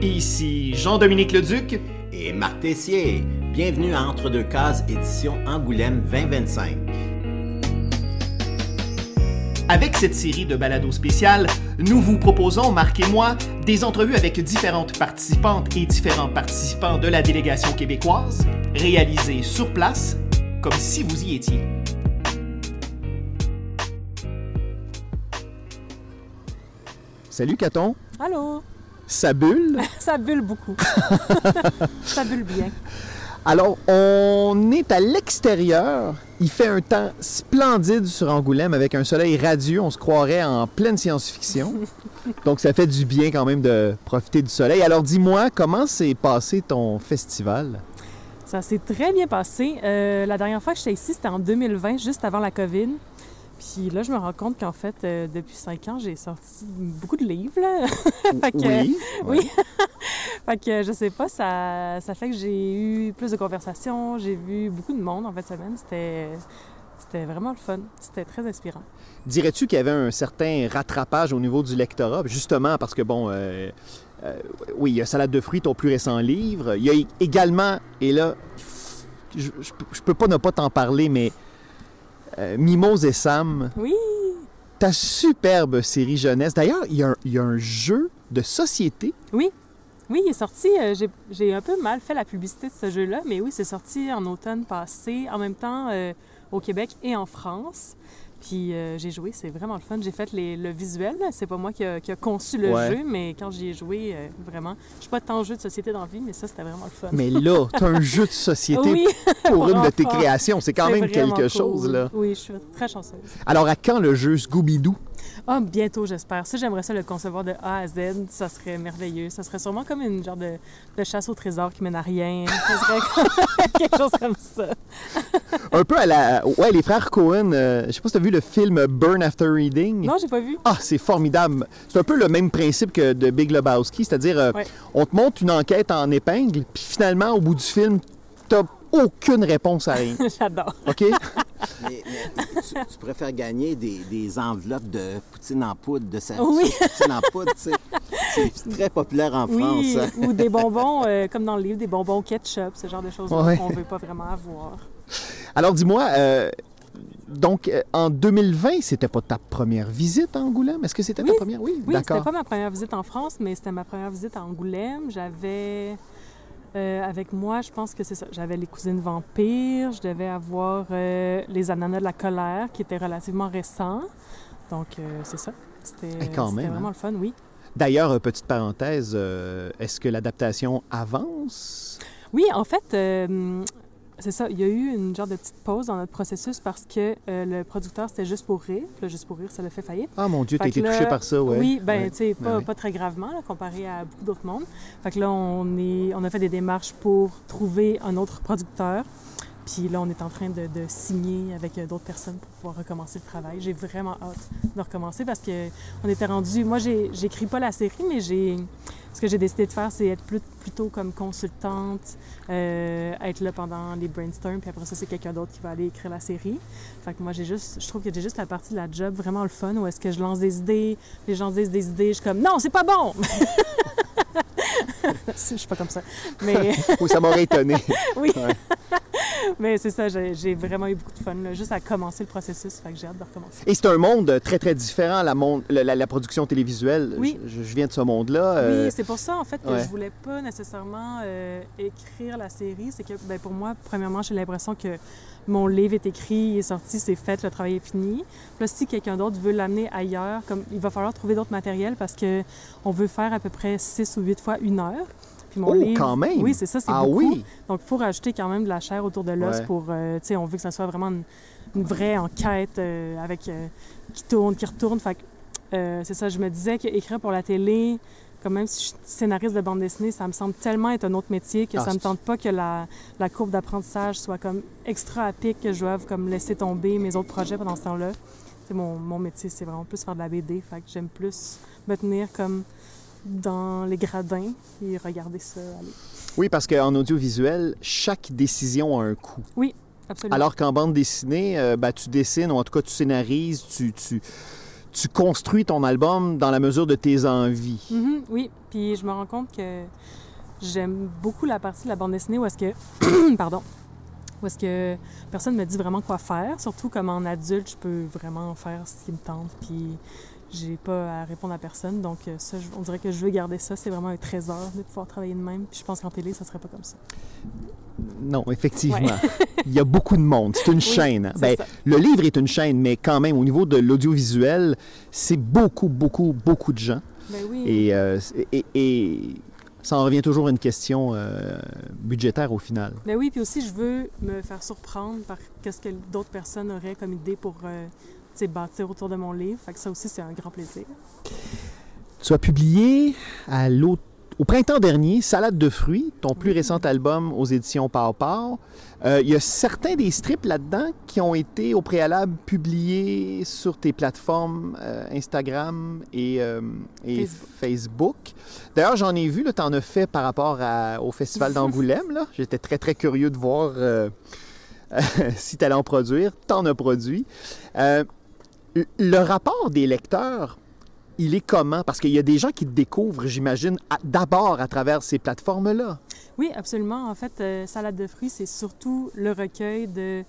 Ici Jean-Dominique Leduc et Marc Tessier. Bienvenue à Entre deux cases, édition Angoulême 2025. Avec cette série de balados spéciales, nous vous proposons, Marc et moi, des entrevues avec différentes participantes et différents participants de la délégation québécoise, réalisées sur place, comme si vous y étiez. Salut Caton. Allô. Ça bulle? Ça bulle beaucoup. Ça bulle bien. Alors, on est à l'extérieur. Il fait un temps splendide sur Angoulême avec un soleil radieux. On se croirait en pleine science-fiction. Donc, ça fait du bien quand même de profiter du soleil. Alors, dis-moi, comment s'est passé ton festival? Ça s'est très bien passé. La dernière fois que j'étais ici, c'était en 2020, juste avant la COVID. Puis là, je me rends compte qu'en fait, depuis 5 ans, j'ai sorti beaucoup de livres. Là. Fait que, oui. Oui. Fait que je sais pas, ça fait que j'ai eu plus de conversations, j'ai vu beaucoup de monde en fin de semaine. C'était vraiment le fun. C'était très inspirant. Dirais-tu qu'il y avait un certain rattrapage au niveau du lectorat? Justement parce que, bon, oui, il y a Salade de fruits, ton plus récent livre. Il y a également, et là, je peux pas ne pas t'en parler, mais Mimose et Sam. Oui! Ta superbe série jeunesse. D'ailleurs, il y a un jeu de société. Oui. Oui, il est sorti. J'ai un peu mal fait la publicité de ce jeu-là, mais oui, c'est sorti en automne passé, en même temps au Québec et en France. Puis j'ai joué, c'est vraiment le fun. J'ai fait le visuel, c'est pas moi qui a conçu le jeu, mais quand j'y ai joué, vraiment, je suis pas tant jeu de société dans la vie, mais ça, c'était vraiment le fun. Mais là, t'as un jeu de société oui, pour une de tes créations. C'est quand même quelque cool. chose, là. Oui, je suis très chanceuse. Alors, à quand le jeu Scooby-Doo? Ah, bientôt, j'espère. Si j'aimerais ça le concevoir de A à Z, ça serait merveilleux. Ça serait sûrement comme une genre de chasse au trésor qui mène à rien. Ça serait quelque chose comme ça. Un peu à la... Ouais, les frères Cohen, je sais pas si tu as vu le film Burn After Reading. Non, j'ai pas vu. Ah, c'est formidable. C'est un peu le même principe que de Big Lebowski, c'est-à-dire on te montre une enquête en épingle, puis finalement, au bout du film, t'as aucune réponse à rien. J'adore. OK? Mais tu préfères gagner des enveloppes de poutine en poudre, de sa oui. poutine en poudre, tu sais. C'est très populaire en France. Oui, Hein? ou des bonbons, comme dans le livre, des bonbons ketchup, ce genre de choses qu'on ne veut pas vraiment avoir. Alors, dis-moi, donc, en 2020, c'était pas ta première visite à Angoulême? Est-ce que c'était ta première? Oui, oui, d'accord. C'était pas ma première visite en France, mais c'était ma première visite à Angoulême. J'avais... avec moi, je pense que c'est ça. J'avais les cousines vampires, je devais avoir les ananas de la colère, qui étaient relativement récents. Donc, c'est ça. C'était vraiment le fun, oui. D'ailleurs, petite parenthèse, est-ce que l'adaptation avance? Oui, en fait, c'est ça. Il y a eu une genre de petite pause dans notre processus parce que le producteur, c'était Juste pour rire. Puis là, Juste pour rire, ça l'a fait faillite. Ah, mon Dieu, t'as été touché par ça, ouais. Oui, bien, tu sais, pas très gravement, là, comparé à beaucoup d'autres mondes. Fait que là, on a fait des démarches pour trouver un autre producteur. Puis là, on est en train de signer avec d'autres personnes pour pouvoir recommencer le travail. J'ai vraiment hâte de recommencer parce qu'on était rendu... Moi, j'écris pas la série, mais ce que j'ai décidé de faire, c'est être plutôt comme consultante, être là pendant les brainstorms, puis après ça, c'est quelqu'un d'autre qui va aller écrire la série. Fait que moi, je trouve que j'ai juste la partie de la job vraiment le fun, où est-ce que je lance des idées, les gens disent des idées, je suis comme « Non, c'est pas bon! » Je suis pas comme ça, mais... Oui, ça m'aurait étonné. Oui. Ouais. Mais c'est ça, j'ai vraiment eu beaucoup de fun, là, juste à commencer le processus, fait que j'ai hâte de recommencer. Et c'est un monde très, très différent, la production télévisuelle. Oui. Je viens de ce monde-là. Oui, c'est pour ça, en fait, que je voulais pas nécessairement écrire la série. C'est que, bien, pour moi, premièrement, j'ai l'impression que mon livre est écrit, il est sorti, c'est fait, le travail est fini. Puis là, si quelqu'un d'autre veut l'amener ailleurs, comme il va falloir trouver d'autres matériels parce qu'on veut faire à peu près 6 ou 8 fois 1 heure. Puis mon livre, quand même! Oui, c'est ça, c'est beaucoup. Oui. Donc, il faut rajouter quand même de la chair autour de l'os pour, tu sais, on veut que ça soit vraiment une vraie enquête avec qui tourne, qui retourne. Fait que, c'est ça, je me disais qu'écrire pour la télé, comme même si je suis scénariste de bande dessinée, ça me semble tellement être un autre métier que ça me tente pas que la courbe d'apprentissage soit comme extra à pic, que je doive comme laisser tomber mes autres projets pendant ce temps-là. Tu sais, mon métier, c'est vraiment plus faire de la BD, fait que j'aime plus me tenir comme dans les gradins et regarder ça aller. Oui, parce qu'en audiovisuel, chaque décision a un coût. Oui, absolument. Alors qu'en bande dessinée, tu dessines, ou en tout cas tu scénarises, tu construis ton album dans la mesure de tes envies. Oui, puis je me rends compte que j'aime beaucoup la partie de la bande dessinée où est-ce que... Pardon. Où est-ce que personne me dit vraiment quoi faire. Surtout comme en adulte, je peux vraiment faire ce qui me tente, puis j'ai pas à répondre à personne. Donc ça, on dirait que je veux garder ça. C'est vraiment un trésor de pouvoir travailler de même. Puis je pense qu'en télé, ça serait pas comme ça. Non, effectivement. Il y a beaucoup de monde. C'est une chaîne. Hein? Ben, le livre est une chaîne, mais quand même, au niveau de l'audiovisuel, c'est beaucoup, beaucoup, beaucoup de gens. Ben oui. Et ça en revient toujours à une question budgétaire au final. Ben oui, puis aussi, je veux me faire surprendre par qu'est-ce que d'autres personnes auraient comme idée pour bâtir autour de mon livre. Fait que ça aussi, c'est un grand plaisir. Tu as publié au printemps dernier, Salade de fruits, ton plus récent album aux éditions Pow Pow. Il y a certains des strips là-dedans qui ont été au préalable publiés sur tes plateformes Instagram et Facebook. D'ailleurs, j'en ai vu, tu en as fait par rapport au Festival d'Angoulême. Là. J'étais très, très curieux de voir si tu allais en produire. Tu en as produit. Le rapport des lecteurs, il est comment? Parce qu'il y a des gens qui te découvrent, j'imagine, d'abord à travers ces plateformes-là. Oui, absolument. En fait, Salade de fruits, c'est surtout le recueil de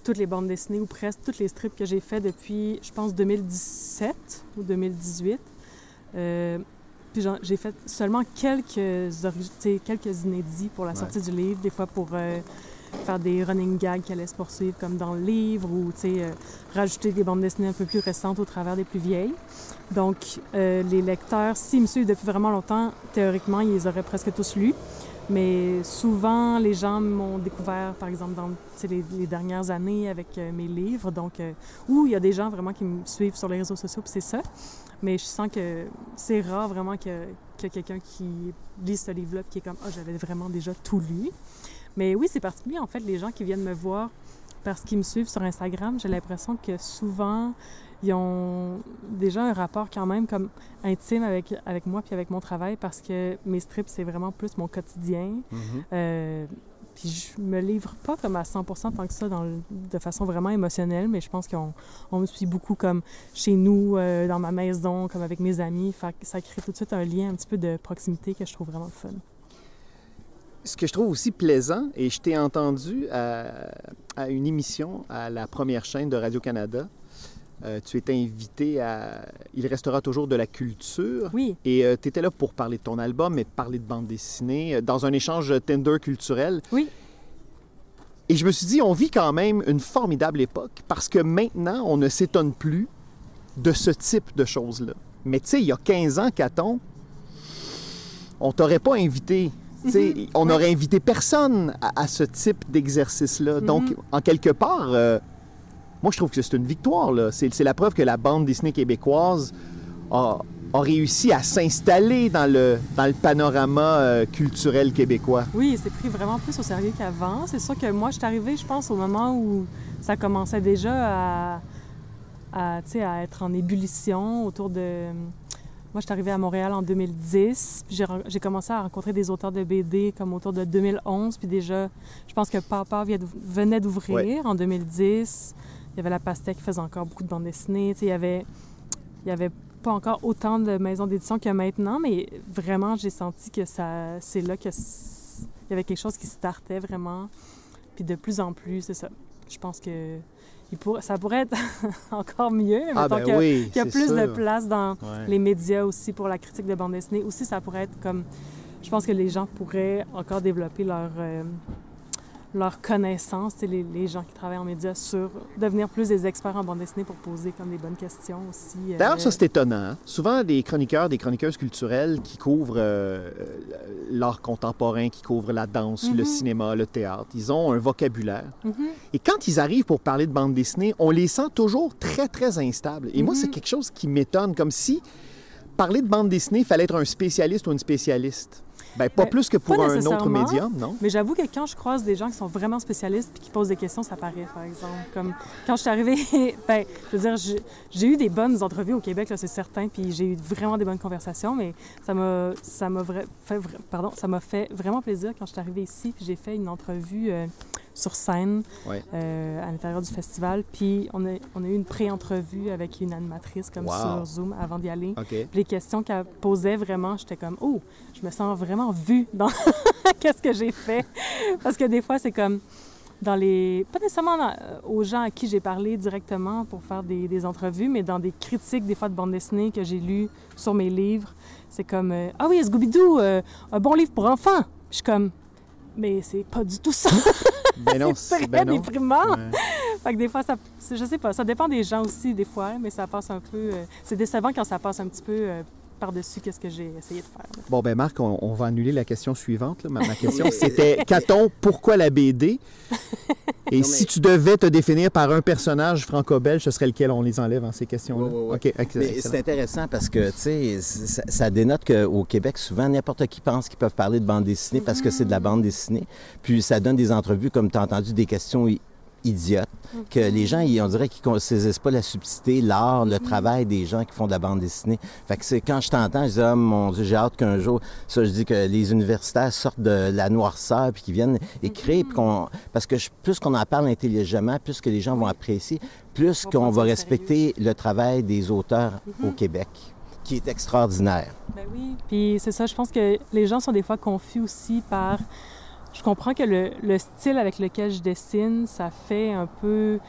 toutes les bandes dessinées ou presque toutes les strips que j'ai fait depuis, je pense, 2017 ou 2018. Puis j'ai fait seulement quelques inédits pour la sortie du livre, des fois pour faire des running gags qui allaient se poursuivre comme dans le livre ou rajouter des bandes dessinées un peu plus récentes au travers des plus vieilles. Donc, les lecteurs, s'ils me suivent depuis vraiment longtemps, théoriquement, ils les auraient presque tous lus. Mais souvent, les gens m'ont découvert, par exemple, dans les dernières années avec mes livres. Donc, ou il y a des gens vraiment qui me suivent sur les réseaux sociaux, puis c'est ça. Mais je sens que c'est rare vraiment que quelqu'un qui lit ce livre-là qui est comme « Ah, j'avais vraiment déjà tout lu ». Mais oui, c'est particulier, en fait, les gens qui viennent me voir parce qu'ils me suivent sur Instagram, j'ai l'impression que souvent, ils ont déjà un rapport quand même comme intime avec moi puis avec mon travail parce que mes strips, c'est vraiment plus mon quotidien. Puis je me livre pas comme à 100% tant que ça de façon vraiment émotionnelle, mais je pense qu'on me suit beaucoup comme chez nous, dans ma maison, comme avec mes amis. Fait que ça crée tout de suite un lien un petit peu de proximité que je trouve vraiment fun. Ce que je trouve aussi plaisant, et je t'ai entendu à une émission à la première chaîne de Radio-Canada, tu étais invité à Il restera toujours de la culture. Oui. Et tu étais là pour parler de ton album, mais parler de bande dessinée, dans un échange Tinder culturel. Oui. Et je me suis dit, on vit quand même une formidable époque, parce que maintenant, on ne s'étonne plus de ce type de choses-là. Mais tu sais, il y a 15 ans, Caton, on t'aurait pas invité. On n'aurait invité personne à ce type d'exercice-là. Donc, en quelque part, moi, je trouve que c'est une victoire. C'est la preuve que la bande dessinée québécoise a réussi à s'installer dans le panorama culturel québécois. Oui, c'est pris vraiment plus au sérieux qu'avant. C'est sûr que moi, je suis arrivée, je pense, au moment où ça commençait déjà à être en ébullition autour de... Moi, je suis arrivée à Montréal en 2010, puis j'ai commencé à rencontrer des auteurs de BD comme autour de 2011, puis déjà, je pense que Papa venait d'ouvrir en 2010. Il y avait La Pastèque qui faisait encore beaucoup de bandes dessinées. Il y avait pas encore autant de maisons d'édition que maintenant, mais vraiment, j'ai senti que c'est là qu'il y avait quelque chose qui startait vraiment. Puis de plus en plus, c'est ça. Je pense que ça pourrait être encore mieux. Qu'il y a plus de place dans les médias aussi pour la critique de bande dessinée. Aussi, ça pourrait être comme... Je pense que les gens pourraient encore développer leur connaissance, les gens qui travaillent en médias, sur devenir plus des experts en bande dessinée pour poser comme des bonnes questions aussi. D'ailleurs, ça, c'est étonnant. Hein? Souvent, des chroniqueurs, des chroniqueuses culturelles qui couvrent l'art contemporain, qui couvrent la danse, le cinéma, le théâtre, ils ont un vocabulaire. Et quand ils arrivent pour parler de bande dessinée, on les sent toujours très, très instables. Et moi, c'est quelque chose qui m'étonne, comme si parler de bande dessinée, il fallait être un spécialiste ou une spécialiste. Bien, pas plus que pour un autre médium, non? Mais j'avoue que quand je croise des gens qui sont vraiment spécialistes puis qui posent des questions, ça paraît, par exemple. Comme quand je suis arrivée, je veux dire, j'ai eu des bonnes entrevues au Québec, là, c'est certain, puis j'ai eu vraiment des bonnes conversations, mais ça m'a fait vraiment plaisir quand je suis arrivée ici, puis j'ai fait une entrevue sur scène Ouais. à l'intérieur du festival. Puis on a eu une pré-entrevue avec une animatrice comme Wow. sur Zoom avant d'y aller. OK. Puis les questions qu'elle posait, vraiment, j'étais comme « Oh, je me sens vraiment vue dans qu'est-ce que j'ai fait. » Parce que des fois, c'est comme dans les... Pas nécessairement aux gens à qui j'ai parlé directement pour faire des entrevues, mais dans des critiques, des fois, de bande dessinée que j'ai lues sur mes livres. C'est comme « Ah oui, Scooby-Doo, un bon livre pour enfants. » Je suis comme « Mais c'est pas du tout ça. » Ben non, C'est ben très non. déprimant. Ouais. Fait que des fois, je sais pas, ça dépend des gens aussi, des fois, mais ça passe un peu... c'est décevant quand ça passe un petit peu par-dessus qu'est-ce que j'ai essayé de faire. Bon, ben Marc, on va annuler la question suivante. Là. Ma question, c'était Caton, pourquoi la BD? Et Non, si mais- tu devais te définir par un personnage franco-belge, ce serait lequel? On les enlève, ces questions-là? Ouais, ouais, ouais. OK, excellent. Mais c'est intéressant parce que, tu sais, ça dénote qu'au Québec, souvent, n'importe qui pense qu'ils peuvent parler de bande dessinée parce que c'est de la bande dessinée. Puis ça donne des entrevues, comme tu as entendu, des questions idiotes, que les gens, on dirait qu'ils ne saisissent pas la subtilité, l'art, le travail des gens qui font de la bande dessinée. Fait que c'est quand je t'entends, je dis, oh mon Dieu, j'ai hâte qu'un jour, ça, je dis que les universitaires sortent de la noirceur puis qu'ils viennent écrire, puis parce que plus qu'on en parle intelligemment, plus que les gens vont apprécier, plus On qu'on prend va ça au respecter le travail des auteurs au Québec, qui est extraordinaire. Ben oui. Puis c'est ça, je pense que les gens sont des fois confus aussi par... Je comprends que le style avec lequel je dessine, ça fait un peu...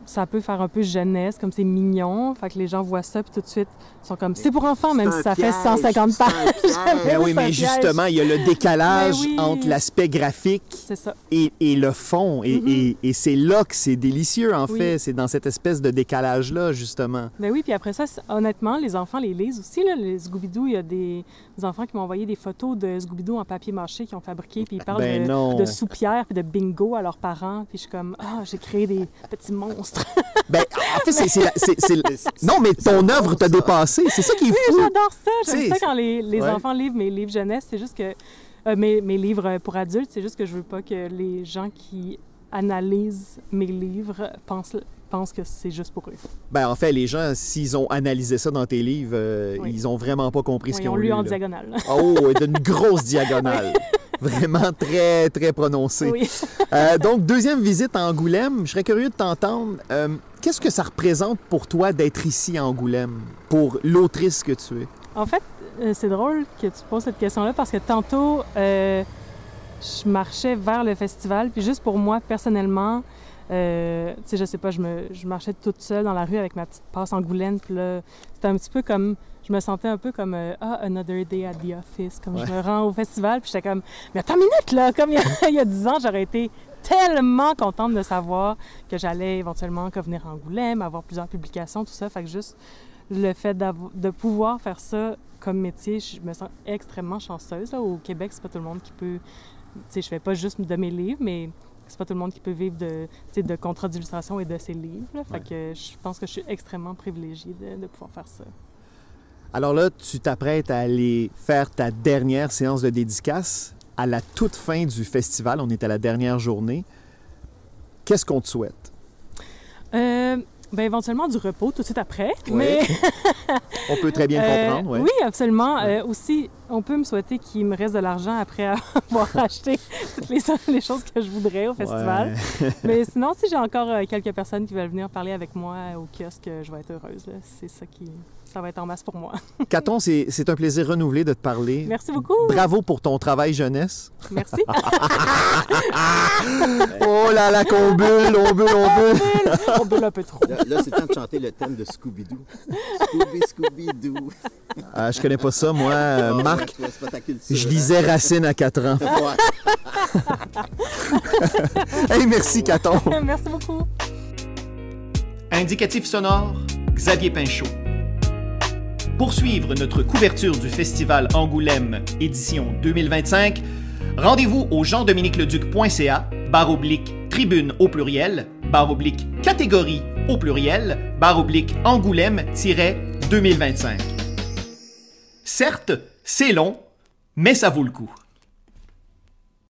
Ça peut faire un peu jeunesse, comme c'est mignon. Fait que les gens voient ça, puis tout de suite, ils sont comme, c'est pour enfants, même si ça fait 150 pages. Ben oui, c'est un mais piège. justement, il y a le décalage Ben oui. entre l'aspect graphique C'est ça. et le fond. Et c'est là que c'est délicieux, en Oui. fait. C'est dans cette espèce de décalage-là, justement. Ben oui, puis après ça, honnêtement, les enfants les lisent aussi. Là, les Scooby-Doo, il y a des enfants qui m'ont envoyé des photos de Scooby-Doo en papier mâché qu'ils ont fabriqué, puis ils parlent Ben non. de soupières puis de bingo à leurs parents. Puis je suis comme, j'ai créé des petits monstres. Ben, en fait, non, mais ton œuvre t'a dépassé. C'est ça qui est Oui, fou. j'adore ça. J'aime T'sais, ça quand les ouais. enfants livrent mes livres jeunesse. C'est juste que... mes livres pour adultes, c'est juste que je veux pas que les gens qui analysent mes livres pensent que c'est juste pour eux. Ben, en fait, les gens, s'ils ont analysé ça dans tes livres, Oui. ils ont vraiment pas compris ce Oui, qu'ils ils ont ont lu en là. diagonale. Oh, d'une grosse diagonale. Vraiment très, très prononcée. Oui. Donc, deuxième visite à Angoulême. Je serais curieux de t'entendre. Qu'est-ce que ça représente pour toi d'être ici à Angoulême, pour l'autrice que tu es? En fait, c'est drôle que tu poses cette question-là parce que tantôt, je marchais vers le festival, puis juste pour moi, personnellement, tu sais, je sais pas, je marchais toute seule dans la rue avec ma petite passe Angoulême, puis là, c'était un petit peu comme... Je me sentais un peu comme another day at the office, comme je me rends au festival, puis j'étais comme, mais attends une minute, là, comme il y a 10 ans, j'aurais été tellement contente de savoir que j'allais éventuellement venir à Angoulême, avoir plusieurs publications, tout ça, fait que juste le fait de pouvoir faire ça comme métier, je me sens extrêmement chanceuse. Là. Au Québec, c'est pas tout le monde qui peut... Tu sais, je fais pas juste de mes livres, mais c'est pas tout le monde qui peut vivre de contrats d'illustration et de ses livres. Là. Fait que je pense que je suis extrêmement privilégiée de pouvoir faire ça. Alors là, tu t'apprêtes à aller faire ta dernière séance de dédicace à la toute fin du festival. On est à la dernière journée. Qu'est-ce qu'on te souhaite? Ben éventuellement du repos tout de suite après. Oui. Mais On peut très bien comprendre, ouais. oui, absolument. Aussi, on peut me souhaiter qu'il me reste de l'argent après avoir acheté toutes les choses que je voudrais au festival. Ouais. Mais sinon, si j'ai encore quelques personnes qui veulent venir parler avec moi au kiosque, je vais être heureuse. Là. C'est ça ça va être en masse pour moi. Caton, c'est un plaisir renouvelé de te parler. Merci beaucoup. Bravo pour ton travail jeunesse. Merci. Oh là là, qu'on bulle, on bulle. On bulle un peu trop. Là, c'est le temps de chanter le thème de Scooby-Doo. Scooby-Doo. Je connais pas ça, moi. Marc, C'est pas ta culture, je lisais Racine à 4 ans. Ouais. Hey, merci, Caton. Merci beaucoup. Indicatif sonore, Xavier Pinchot. Pour suivre notre couverture du Festival Angoulême édition 2025, rendez-vous au jean-dominique-leduc.ca/tribune au pluriel, /catégorie au pluriel, /Angoulême-2025. Certes, c'est long, mais ça vaut le coup.